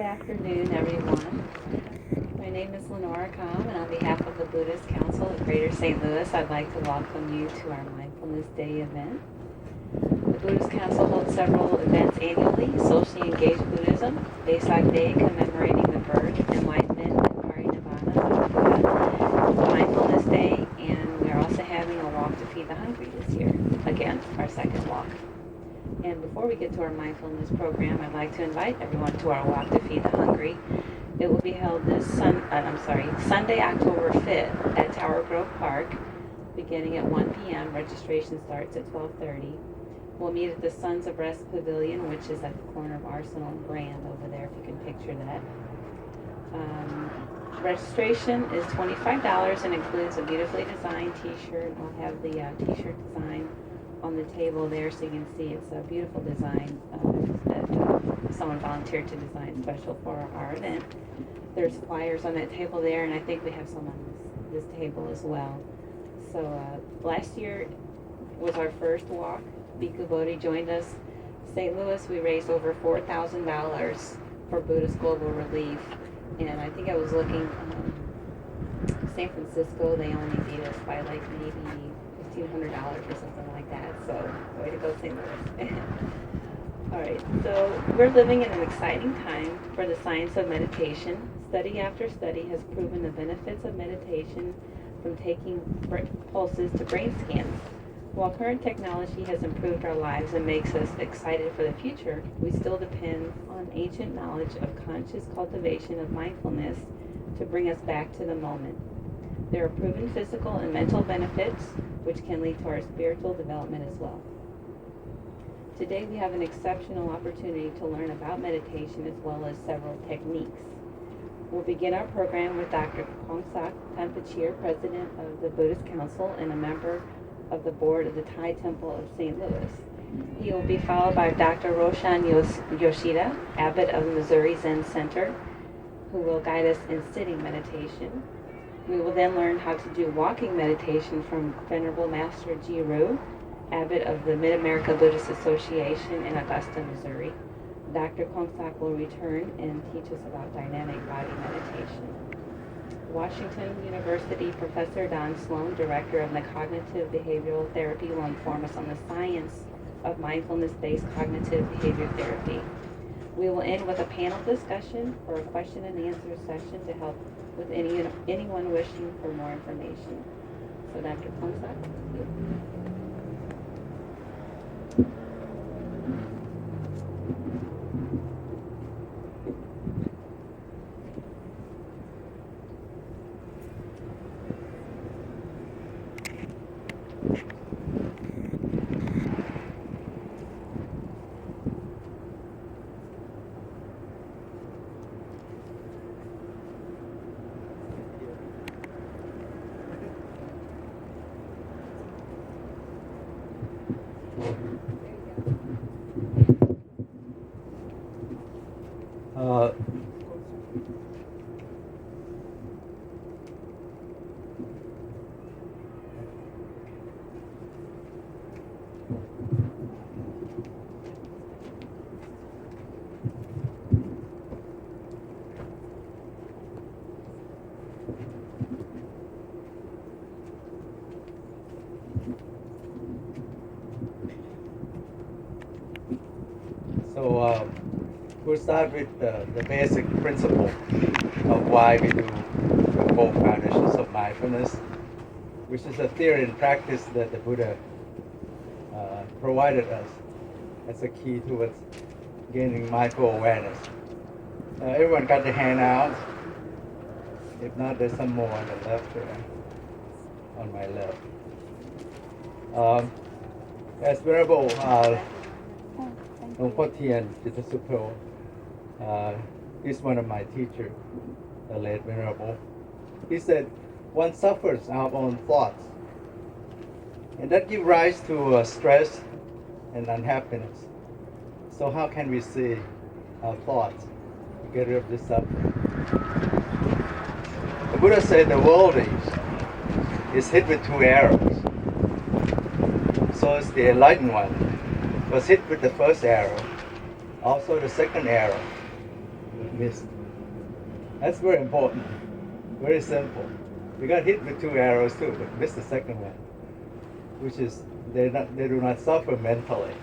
afternoon, everyone. My name is Lenora Com, and on behalf of the Buddhist Council of Greater St. Louis, I'd like to welcome you to our Mindfulness Day event. The Buddhist Council holds several events annually: Socially Engaged Buddhism, Vesak Day commemorating the birth, enlightenment, and parinirvana of Buddha, Mindfulness Day, and we're also having a walk to feed the hungry this year. Again, our second walk. And before we get to our mindfulness program, I'd like to invite everyone to our walk to feed the hungry. It will be held this Sunday, October 5th at Tower Grove Park, beginning at 1 p.m. Registration starts at 12:30. We'll meet at the Sons of Rest Pavilion, which is at the corner of Arsenal and Grand over there, if you can picture that. Registration is $25 and includes a beautifully designed t-shirt. I'll have the t-shirt design on the table there so you can see it's a beautiful design that someone volunteered to design special for our event. There's flyers on that table there, and I think we have some on this table as well. So last year was our first walk. Bhikkhu Bodhi joined us. St. Louis, we raised over $4,000 for Buddhist Global Relief, and I think I was looking, San Francisco, they only beat us by like maybe $1,500 or something like that. So way to go, St. Louis. All right, so we're living in an exciting time for the science of meditation. Study after study has proven the benefits of meditation, from taking pulses to brain scans. While current technology has improved our lives and makes us excited for the future, we still depend on ancient knowledge of conscious cultivation of mindfulness to bring us back to the moment. There are proven physical and mental benefits, which can lead to our spiritual development as well. Today we have an exceptional opportunity to learn about meditation as well as several techniques. We'll begin our program with Dr. Kongsak Tanphaichitr, President of the Buddhist Council and a member of the board of the Thai Temple of St. Louis. He will be followed by Dr. Roshan Yoshida, Abbot of Missouri Zen Center, who will guide us in sitting meditation. We will then learn how to do walking meditation from Venerable Master Ji Ru, Abbot of the Mid-America Buddhist Association in Augusta, Missouri. Dr. Kongsak will return and teach us about dynamic body meditation. Washington University Professor Don Sloan, Director of the Cognitive Behavioral Therapy, will inform us on the science of mindfulness-based cognitive behavior therapy. We will end with a panel discussion or a question and answer session to help with anyone wishing for more information. So Dr. Kongsak. We'll start with the basic principle of why we do the 4 Foundations of Mindfulness, which is a theory and practice that the Buddha provided us as a key towards gaining mindful awareness. Everyone got the handout. If not, there's some more on the left there, on my left. As Venerable Long Po Tien Jitasupo, he's one of my teachers, the late Venerable. He said, one suffers our own thoughts, and that gives rise to stress and unhappiness. So how can we see our thoughts to get rid of this suffering? The Buddha said the world is hit with 2 arrows. So is the enlightened one was hit with the first arrow. Also the second arrow missed. That's very important, very simple. We got hit with 2 arrows too, but missed the second one, which is they do not suffer mentally.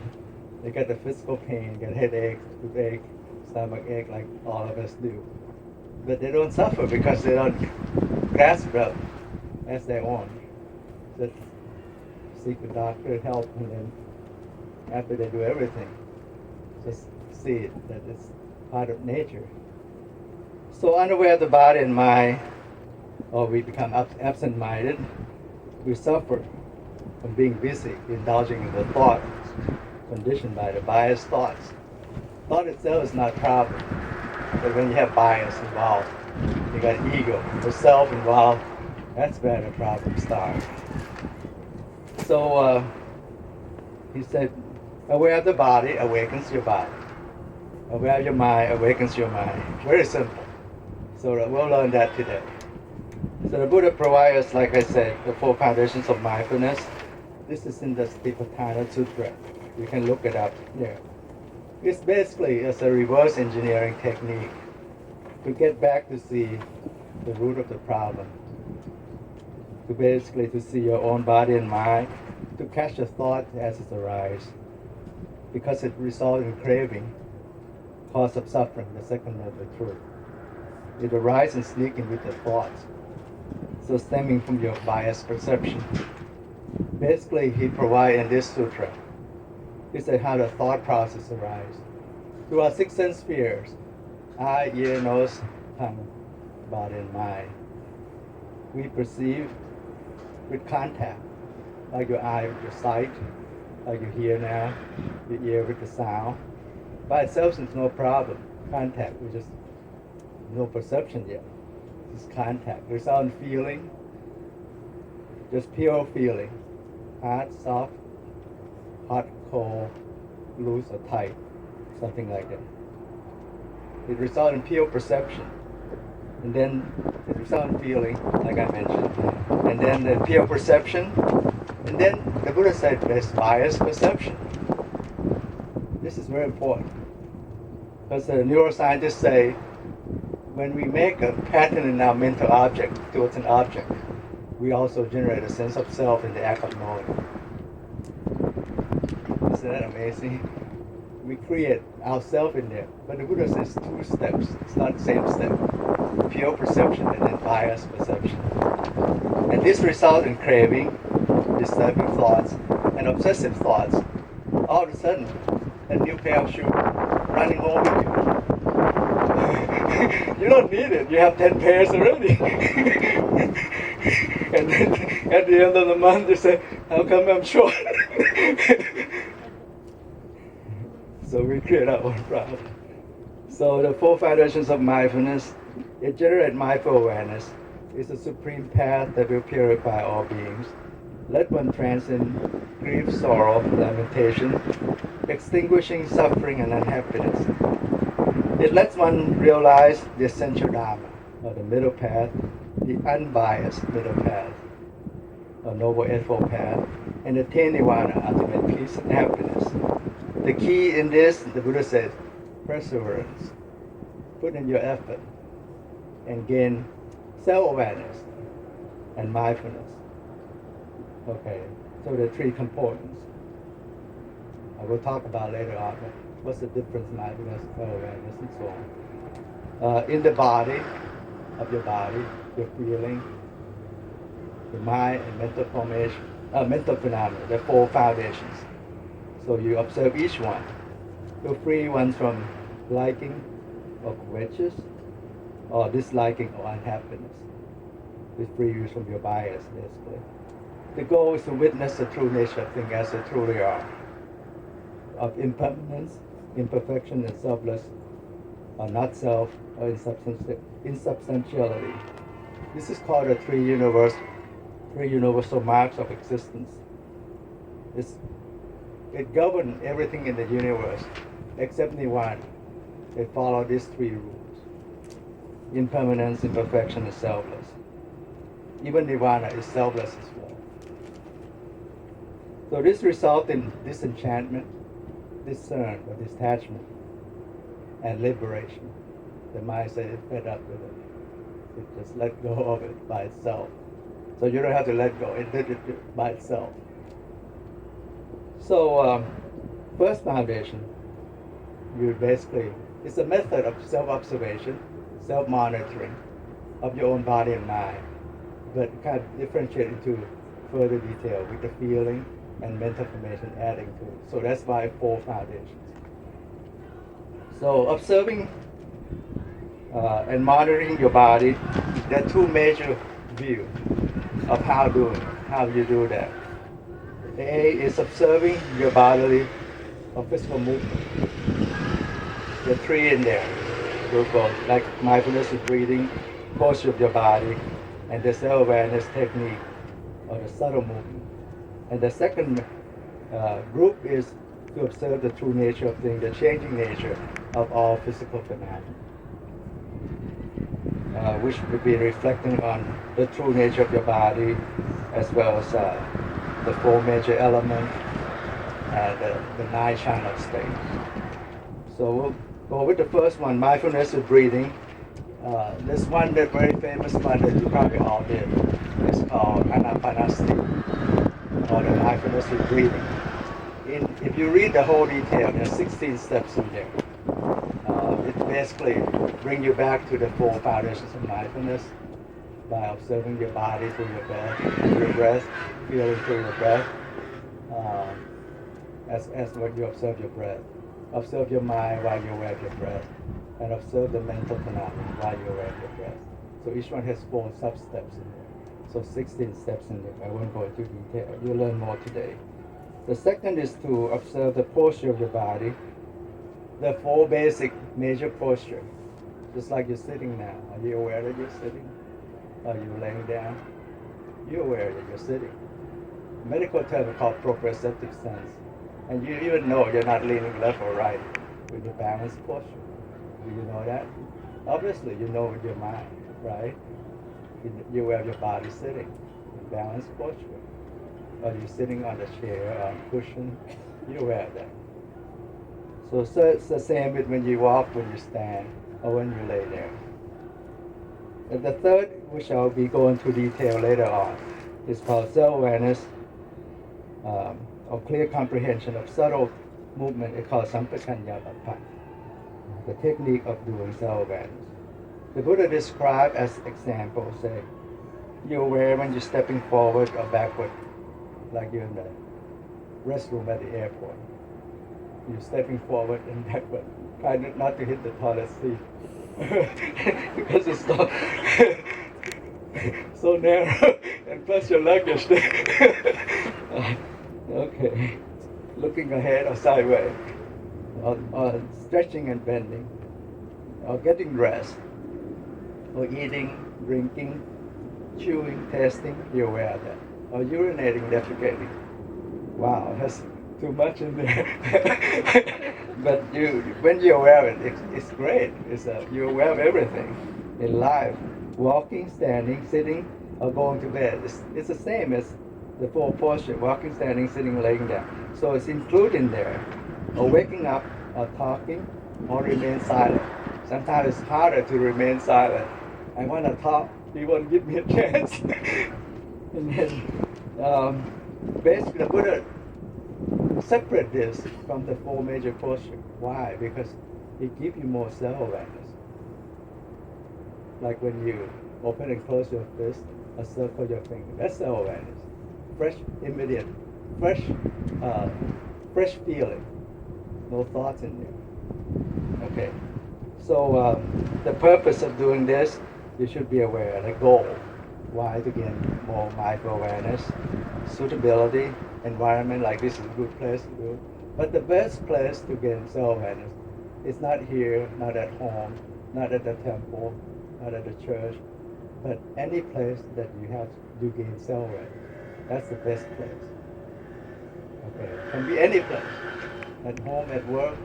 They get the physical pain, get headache, toothache, stomach ache like all of us do. But they don't suffer because they don't grasp it as their own. Just seek a doctor help, and then after they do everything, just see it, that it's part of nature. So unaware of the body and mind, or we become absent-minded, we suffer from being busy, indulging in the thought, conditioned by the biased thoughts. Thought itself is not a problem, but when you have bias involved, you got ego, the self involved, that's where the problem starts. So he said, aware of the body awakens your body. Aware of your mind awakens your mind. Very simple. So we'll learn that today. So the Buddha provides us, like I said, the 4 foundations of mindfulness. This is in the Satipattana Sutra. You can look it up there. It's basically a reverse engineering technique to get back to see the root of the problem. To see your own body and mind, to catch a thought as it arises. Because it results in craving, cause of suffering, the second of the truth. It arises and sneaks in with the thoughts. So stemming from your biased perception. Basically, he provides in this sutra, he said how the thought process arises. Through our 6 sense spheres, eye, ear, nose, tongue, body, and mind. We perceive with contact, like your eye with your sight, like you hear now, your ear with the sound. By itself, it's no problem. Contact, we just no perception yet. It's contact. There's sound feeling, just pure feeling. Hard, soft, hot, cold, loose or tight, something like that. It results in pure perception. And then it results in feeling, like I mentioned. And then the pure perception. And then the Buddha said there's biased perception. This is very important. Because the neuroscientists say when we make a pattern in our mental object towards an object, we also generate a sense of self in the act of knowing. Isn't that amazing? We create ourselves in there. But the Buddha says 2 steps. It's not the same step. Pure perception and then biased perception. And this results in craving, disturbing thoughts, and obsessive thoughts. All of a sudden, a new pair of shoes running home with you. You don't need it. You have 10 pairs already. And then at the end of the month, you say, how come I'm short? So we create our own problem. So the 4 foundations of mindfulness, it generates mindful awareness. It's a supreme path that will purify all beings. Let one transcend grief, sorrow, lamentation, extinguishing suffering and unhappiness. It lets one realize the essential Dharma, or the middle path, the unbiased middle path, or noble eightfold path, and attain nirvana, ultimate peace and happiness. The key in this, the Buddha says, perseverance. Put in your effort and gain self-awareness and mindfulness. Okay, so the 3 components. I will talk about later on what's the difference in mindfulness, self-awareness, and so on. In the body, of your body, your feeling, the mind and mental formation, mental phenomena, the 4 foundations. So you observe each one. You free one from liking or covetous, or disliking or unhappiness. It frees you from your bias, basically. The goal is to witness the true nature of things as they truly are, of impermanence, imperfection, and selfless, or not self, or insubstantiality. This is called the 3 universal marks of existence. It governs everything in the universe, except nirvana. It follows these 3 rules. Impermanence, imperfection, and selfless. Even nirvana is selfless as well. So this results in disenchantment, discerned or detachment, and liberation. The mind says it's fed up with it. It just let go of it by itself. So you don't have to let go. It did it by itself. So first foundation, it's a method of self-observation, self-monitoring of your own body and mind, but kind of differentiate into further detail with the feeling and mental formation adding to it. So that's why 4 foundations. So observing and monitoring your body, there are 2 major views of how you do that. A is observing your bodily or physical movement. There are 3 in there. Group of like mindfulness of breathing, posture of your body, and the self-awareness technique or the subtle movement. And the second group is to observe the true nature of things, the changing nature of all physical phenomena, which would be reflecting on the true nature of your body, as well as the 4 major elements and the 9 channel states. So we'll go with the first one, mindfulness of breathing. This one, the very famous one that you probably all did, is called unhappiness, or the mindfulness of breathing. If you read the whole detail, there's 16 steps in there. It basically brings you back to the 4 foundations of mindfulness by observing your body through your breath, feeling through your breath, as when you observe your breath. Observe your mind while you're aware of your breath, and observe the mental phenomena while you're aware of your breath. So each one has 4 sub-steps in there. So 16 steps in there. I won't go into detail. You'll learn more today. The second is to observe the posture of your body. The 4 basic major posture, just like you're sitting now. Are you aware that you're sitting? Are you laying down? You're aware that you're sitting. Medical term is called proprioceptive sense. And you even know you're not leaning left or right with your balanced posture. Do you know that? Obviously, you know with your mind, right? You're aware of your body sitting in balanced posture. Or you're sitting on the chair or on a cushion. You're aware of that. So it's the same with when you walk, when you stand, or when you lay there. And the third, which I'll be going into detail later on, is called self-awareness, or clear comprehension of subtle movement. It's called Sampajanya. The technique of doing self-awareness. The Buddha described as example, say, you're aware when you're stepping forward or backward, like you're in the restroom at the airport. You're stepping forward and backward, trying not to hit the toilet seat. Because it's so narrow, and plus your luggage there. Okay. Looking ahead or sideways, or stretching and bending, or getting dressed, or eating, drinking, chewing, tasting, you're aware of that. Or urinating, defecating. Wow, that's too much in there. But when you're aware of it, it's great. You're aware of everything in life. Walking, standing, sitting, or going to bed. It's the same as the 4 posture, walking, standing, sitting, laying down. So it's included there. Or waking up, or talking, or remain silent. Sometimes it's harder to remain silent. I want to talk, you won't give me a chance. And then, basically, the Buddha separate this from the 4 major postures. Why? Because it gives you more self-awareness. Like when you open and close your fist, or circle your finger. That's self-awareness. Fresh, immediate, fresh feeling. No thoughts in there. Okay. So the purpose of doing this, you should be aware. The goal. Why? To gain more mindful awareness, suitability, environment like this is a good place to do it. But the best place to gain self-awareness is not here, not at home, not at the temple, not at the church, but any place that you have to gain self-awareness. That's the best place. Okay, it can be any place. At home, at work,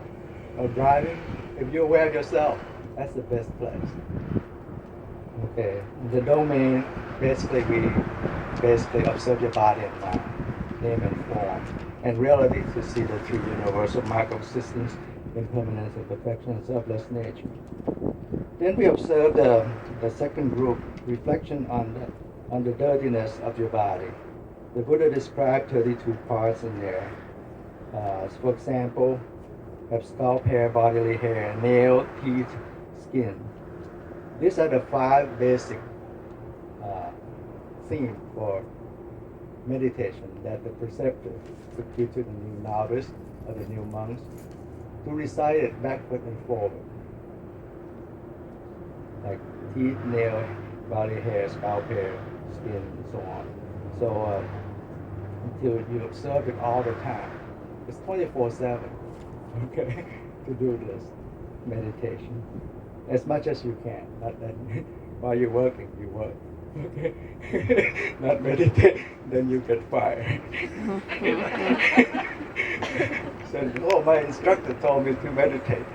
or driving. If you're aware of yourself, that's the best place. Okay, the domain, basically we observe your body and mind, name and form, and reality to see the true universal mark of existence, impermanence, imperfection, and selfless nature. Then we observe the second group, reflection on the dirtiness of your body. The Buddha described 32 parts in there. For example, have scalp hair, bodily hair, nail, teeth, skin. These are the 5 basic themes for meditation that the preceptor would give to the new novice or the new monks to recite it backward and forward. Like teeth, nail, body hair, scalp hair, skin, and so on. So until you observe it all the time. It's 24/7, okay, to do this meditation. As much as you can. Not that while you're working, you work. Okay. Not meditate, then you get fired. So, oh, my instructor told me to meditate.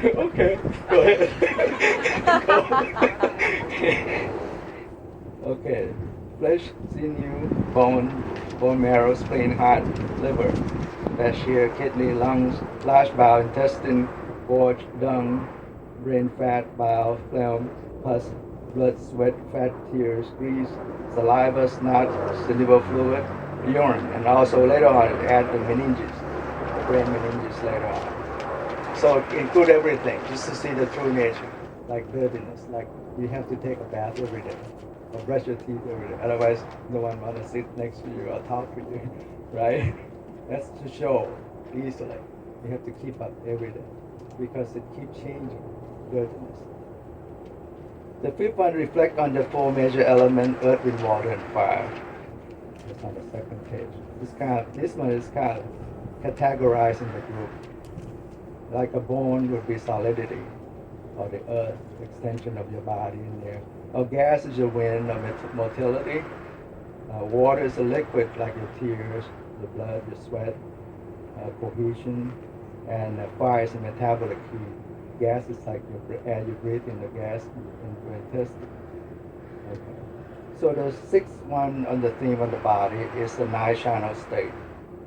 Okay, go ahead. Okay, flesh, sinew, bone marrow, spleen, heart, liver, fascia, kidney, lungs, large bowel, intestine, gorge, dung, brain fat, bile, phlegm, pus, blood, sweat, fat, tears, grease, saliva, snot, cerebral fluid, urine, and also later on add the meninges, the brain meninges later on. So include everything, just to see the true nature, like dirtiness, like you have to take a bath every day, or brush your teeth every day, otherwise no one want to sit next to you or talk to you, right? That's to show easily. You have to keep up every day, because it keeps changing, dirtiness. The fifth one, reflect on the 4 major elements, earth, wind, water, and fire. It's on the second page. This one is kind of categorizing the group. Like a bone would be solidity, or the earth, extension of your body in there. Or gas is your wind, or motility. Water is a liquid, like your tears, your blood, your sweat, cohesion. And fire is a metabolic heat. Gas is like your air you breathe in, the gas in your intestine. Okay. So the 6th one on the theme of the body is the 9-channel state.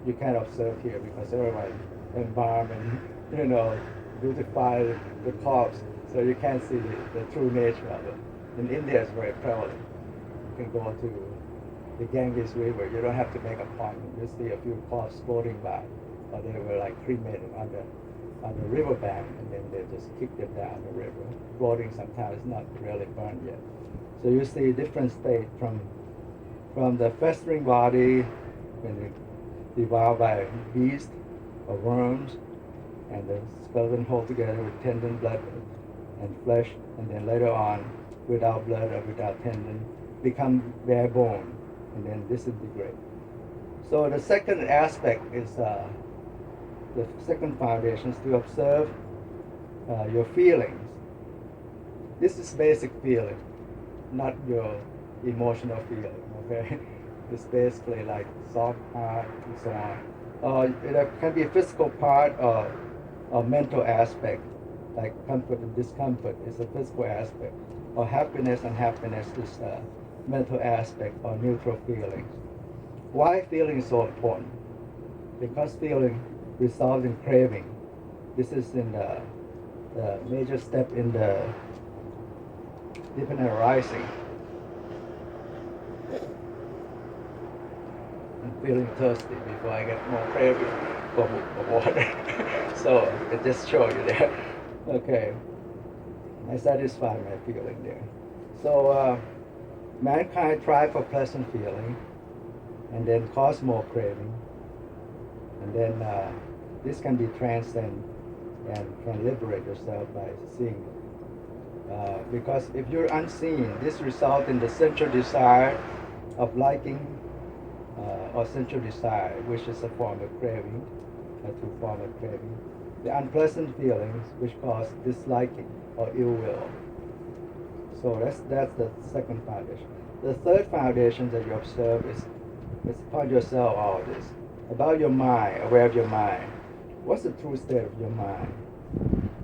You can't observe here because everybody embalm and beautify the corpse, so you can't see the true nature of it. In India, it's very prevalent. You can go to the Ganges River. You don't have to make an appointment. You see a few corpses floating by, or they were like cremated on the riverbank, and then they just kicked it down the river. Floating sometimes, not really burned yet. So you see different state from the festering body, when it's devoured by beasts or worms, and the skeleton hold together with tendon, blood, and flesh, and then later on, without blood or without tendon, become bare bone, and then disintegrate. So the second aspect is the second foundation is to observe your feelings. This is basic feeling, not your emotional feeling, okay? It's basically like soft heart and so on. It can be a physical part or a mental aspect, like comfort and discomfort is a physical aspect, or happiness and unhappiness is a mental aspect or neutral feelings. Why feeling is so important? Because feeling results in craving. This is in the major step in the dependent arising. I'm feeling thirsty before I get more craving for water. So it just shows you there. Okay, I satisfy my feeling there. So mankind try for pleasant feeling, and then cause more craving, and then this can be transcended and can liberate yourself by seeing it. Because if you're unseen, this results in the sensual desire of liking, or sensual desire, which is a form of craving, a true form of craving. The unpleasant feelings, which cause disliking or ill will. So that's the second foundation. The third foundation that you observe is upon yourself all this. About your mind, aware of your mind. What's the true state of your mind?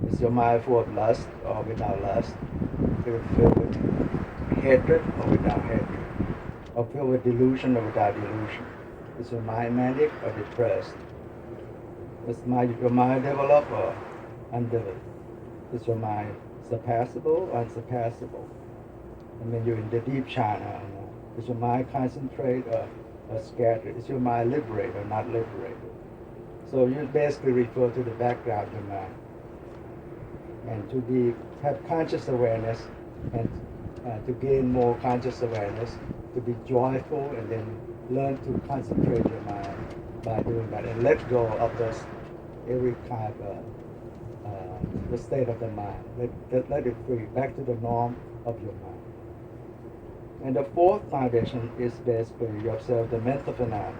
Is your mind full of lust or without lust? Is it filled with hatred or without hatred? Or filled with delusion or without delusion? Is your mind manic or depressed? Is your mind developed or undeveloped? Is your mind surpassable, unsurpassable. And when you're in the deep jhana, is your mind concentrate or scattered? Is your mind liberated or not liberated? So you basically refer to the background of your mind. And to have conscious awareness and to gain more conscious awareness, to be joyful and then learn to concentrate your mind by doing that and let go of those every kind of the state of the mind. Let it free, back to the norm of your mind. And the fourth foundation is basically you observe the mental phenomena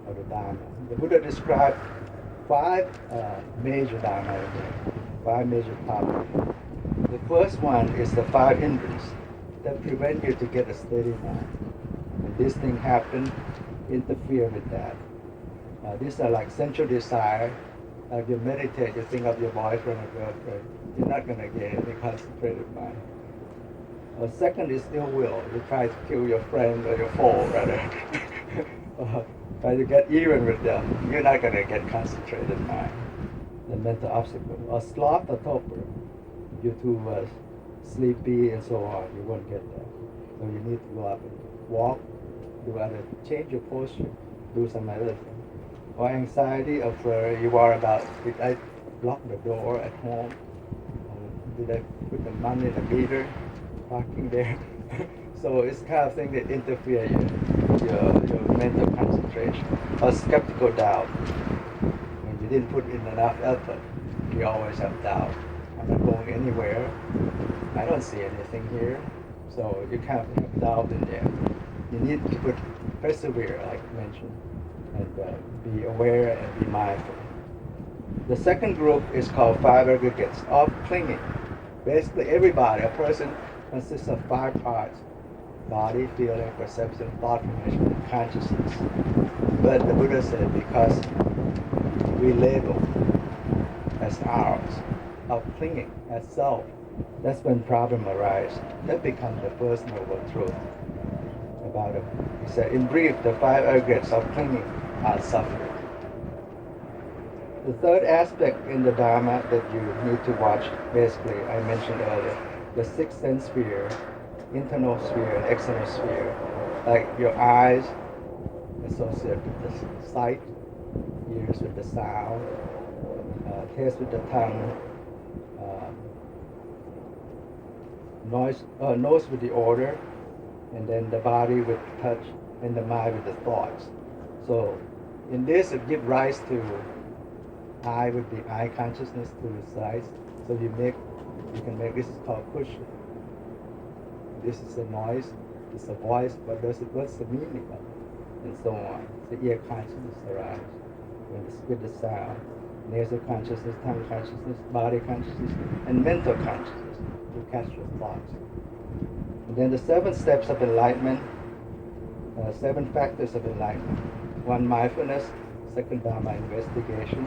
of the Dharma. The Buddha described five major Dharma, five major topics. The first one is the five hindrances that prevent you to get a steady mind. When this thing happens, interfere with that. These are like sensual desire. Like you meditate, you think of your boyfriend or girlfriend, you're not going to get any concentrated mind. Second is ill will. You try to kill your friend or your foe, rather. Try to get even with them. You're not going to get concentrated mind. The mental obstacle. Or sloth or torpor. You're too sleepy and so on. You won't get that. So you need to go up and walk, do other, change your posture, do some other thing. Or anxiety of you worry about, did I lock the door at home? Did I put the money in the meter? Parking there. So it's kind of thing that interfere your mental concentration. Or skeptical doubt. When you didn't put in enough effort, you always have doubt. I'm not going anywhere. I don't see anything here. So you kind of have doubt in there. You need to persevere, like I mentioned, and be aware and be mindful. The second group is called five aggregates of clinging. Basically, everybody, a person, consists of five parts: body, feeling, perception, thought formation, and consciousness. But the Buddha said because we label as ours, of clinging as self, that's when problem arises. That becomes the first noble truth about it. He said, in brief, the five aggregates of clinging are suffering. The third aspect in the Dharma that you need to watch, basically, I mentioned earlier, the sixth sense sphere, internal sphere and external sphere, like your eyes associated with the sight, ears with the sound, taste with the tongue, nose with the odor, and then the body with touch, and the mind with the thoughts. So in this, it gives rise to eye with the eye consciousness to the sides. So you can make, this is called cushion. This is a noise, it's a voice, what's the meaning of it? And so on. The ear consciousness arises with the sound. Nasal consciousness, tongue consciousness, body consciousness, and mental consciousness to catch your thoughts. And then the 7 steps of enlightenment, 7 factors of enlightenment. 1, mindfulness. 2, Dharma investigation.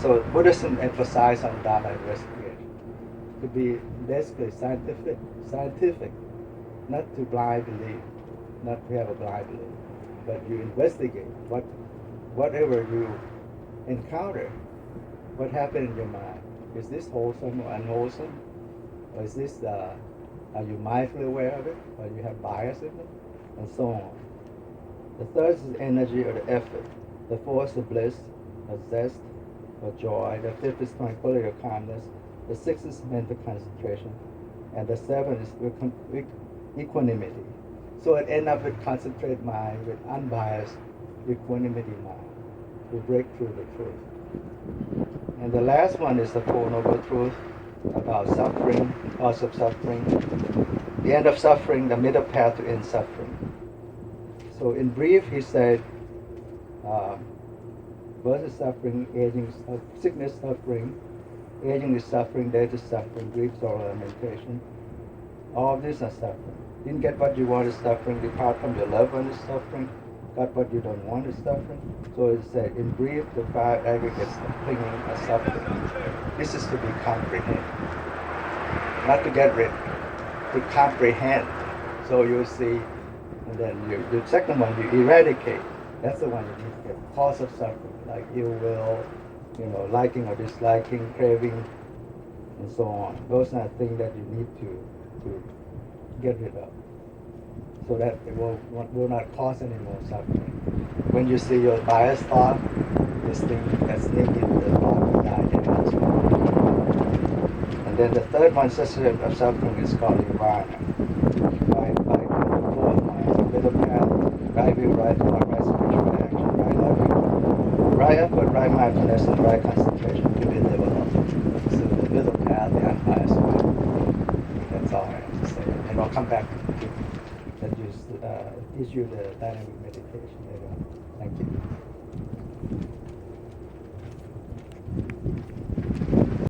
So Buddhism emphasizes on Dharma investigation to be basically scientific, not to blind belief, not to have a blind belief, but you investigate whatever you encounter, what happened in your mind. Is this wholesome or unwholesome? Or is this, are you mindfully aware of it? Or you have bias in it? And so on. The third is energy or the effort. The fourth is bliss, or zest, or joy. The fifth is tranquility or calmness. The sixth is mental concentration. And the seventh is equanimity. So it ends up with concentrated mind, with unbiased equanimity mind, to break through the truth. And the last one is the Four Noble Truths about suffering, cause of suffering, the end of suffering, the middle path to end suffering. So in brief, he said, birth is suffering, aging, sickness, suffering, aging is suffering, death is suffering, grief, sorrow, lamentation. All of these are suffering. Didn't get what you want is suffering, depart from your loved one is suffering, got what you don't want is suffering. So it said, in brief, the 5 aggregates of clinging are suffering. This is to be comprehended. Not to get rid, to comprehend. So you'll see, and then the second one, you eradicate. That's the one you need to get. Cause of suffering, like ill will, liking or disliking, craving, and so on. Those are things that you need to get rid of, so that it will not cause any more suffering. When you see your biased thought, this thing that's naked, the thought will die in as well. And then the third one, cessation of suffering, is called environment. By the fourth mind, middle path, right view, right thought, right speech, right action, right loving, right effort, right mindfulness, and right concentration to be developed. So the middle path, the highest way. That's all I have to say. And I'll come back to that teach you the dynamic meditation later on. Thank you.